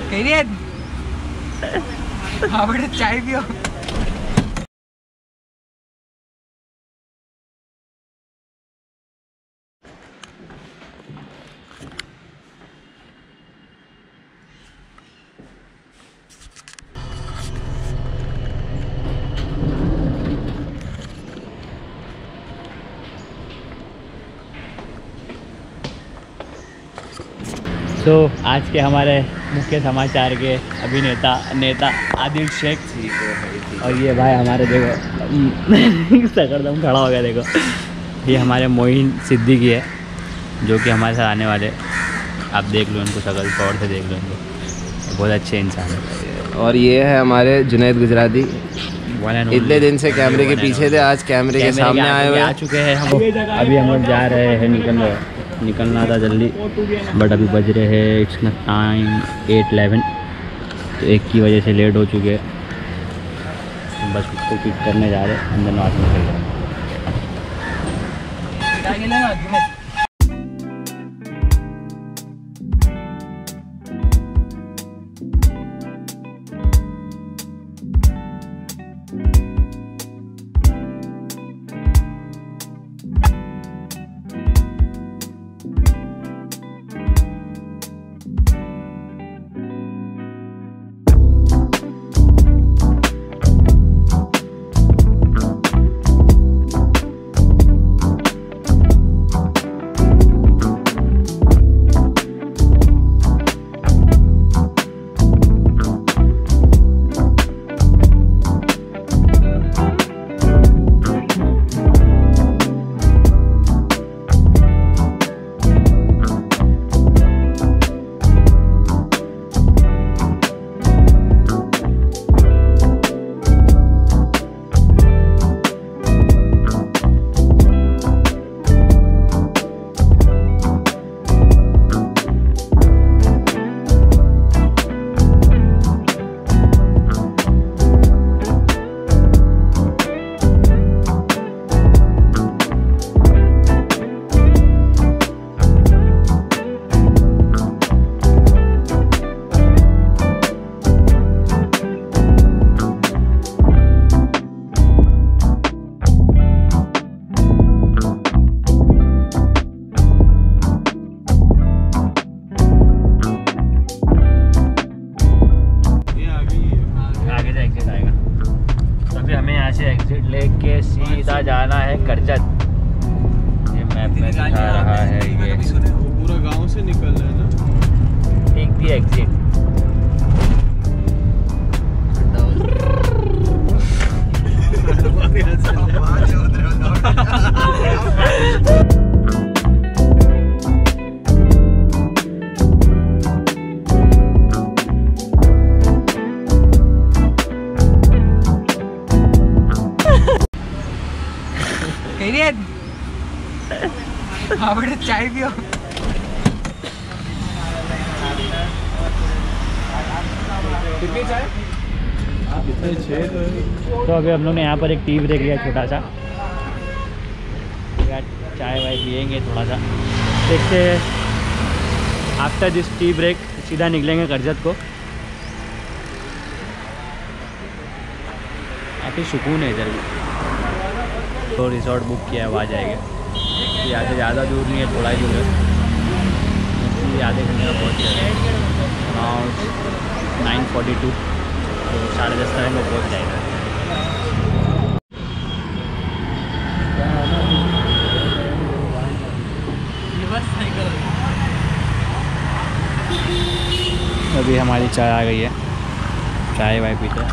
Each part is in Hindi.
कहीं नहीं हाँ बेटा चाय पियो। तो आज के हमारे मुख्य समाचार के अभिनेता नेता आदिल शेख और ये भाई हमारे देखो सकरदम खड़ा हो गया देखो, ये हमारे मोइन सिद्दीकी है जो कि हमारे साथ आने वाले। आप देख लो इनको, शकल तौर से देख लो इनको, बहुत अच्छे इंसान है। और ये है हमारे जुनैद गुजराती, इतने दिन से कैमरे के पीछे थे, आज कैमरे के सामने आए हुए आ चुके हैं हम। अभी हम लोग जा रहे हैं, निकलना था जल्दी, बट अभी बज रहे हैं इट्स टाइम 8:11, तो एक की वजह से लेट हो चुके हैं। बस उसको पिक करने जा रहे हैं, अंदर नवाज में चल रहे हैं। एग्जिट लेके सीधा जाना है करजत। ये मैप में दिखा रहा है, ये पूरा गांव से निकलना है ना। Take the exit. हाँ बेटा चाय पियो। कितनी चाय? तो अभी हम लोग ने यहाँ पर एक टी ब्रेक लिया छोटा सा, चाय वाय पियेंगे थोड़ा सा। देखते हैं आफ्टर दिस टी ब्रेक सीधा निकलेंगे करजत को। काफ़ी सुकून है इधर भी। तो रिसोर्ट बुक किया है, वहाँ जाएंगे। यहाँ से ज़्यादा दूर नहीं है, थोड़ा ही दूर है, आधे घंटे में पहुँच जाएगा। 9:42, तो 10:30 टाइम में पहुँच जाएगा। अभी हमारी चाय आ गई है, चाय वाय पीते हैं।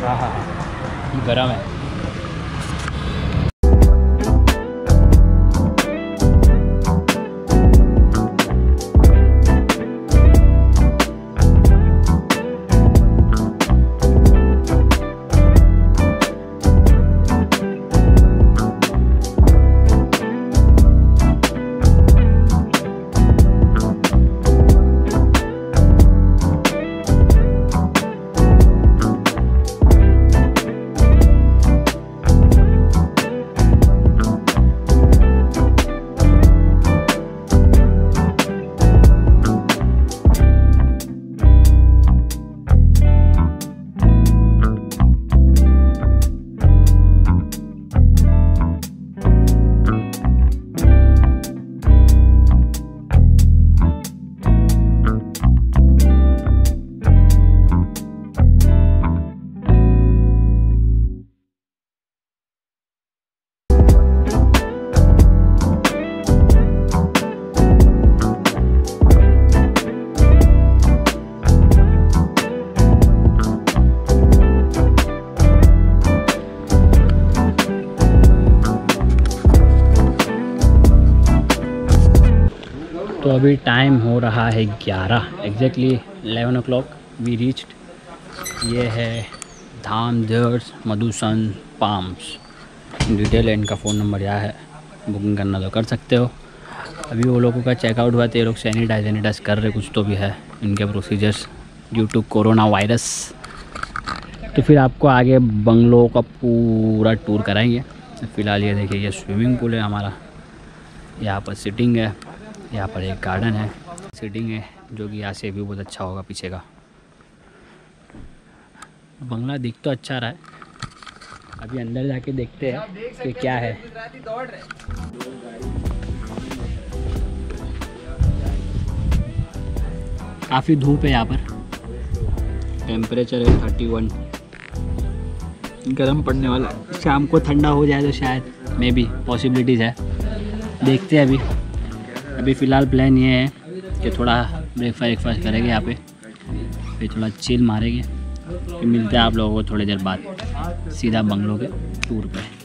हाँ हाँ गरम है। तो अभी टाइम हो रहा है 11, एग्जैक्टली 11 o'clock वी रीच्ड। ये है धाम देयर्स मधुसन पाम्स। डिटेल है, इनका फ़ोन नंबर यहाँ है, बुकिंग करना तो कर सकते हो। अभी वो लोगों का चेकआउट हुआ तो ये लोग सैनिटाइज कर रहे, कुछ तो भी है इनके procedures due to coronavirus. तो फिर आपको आगे बंगलो का पूरा टूर कराएंगे। फ़िलहाल ये देखिए, ये स्विमिंग पूल है हमारा, यहाँ पर सिटिंग है, यहाँ पर एक गार्डन है, सिटिंग है जो कि यहाँ से व्यू बहुत अच्छा होगा पीछे का। बंगला दिख तो अच्छा रहा है, अभी अंदर जाके देखते हैं कि क्या है। काफ़ी धूप है यहाँ पर, टेम्परेचर है 31, गर्म पड़ने वाला। शाम को ठंडा हो जाए तो शायद मे बी पॉसिबिलिटीज़ है, देखते हैं। अभी फ़िलहाल प्लान ये है कि थोड़ा ब्रेकफास्ट करेंगे यहाँ पे, फिर थोड़ा चिल मारेंगे, फिर मिलते हैं आप लोगों को थोड़ी देर बाद सीधा बंगलो के टूर पे।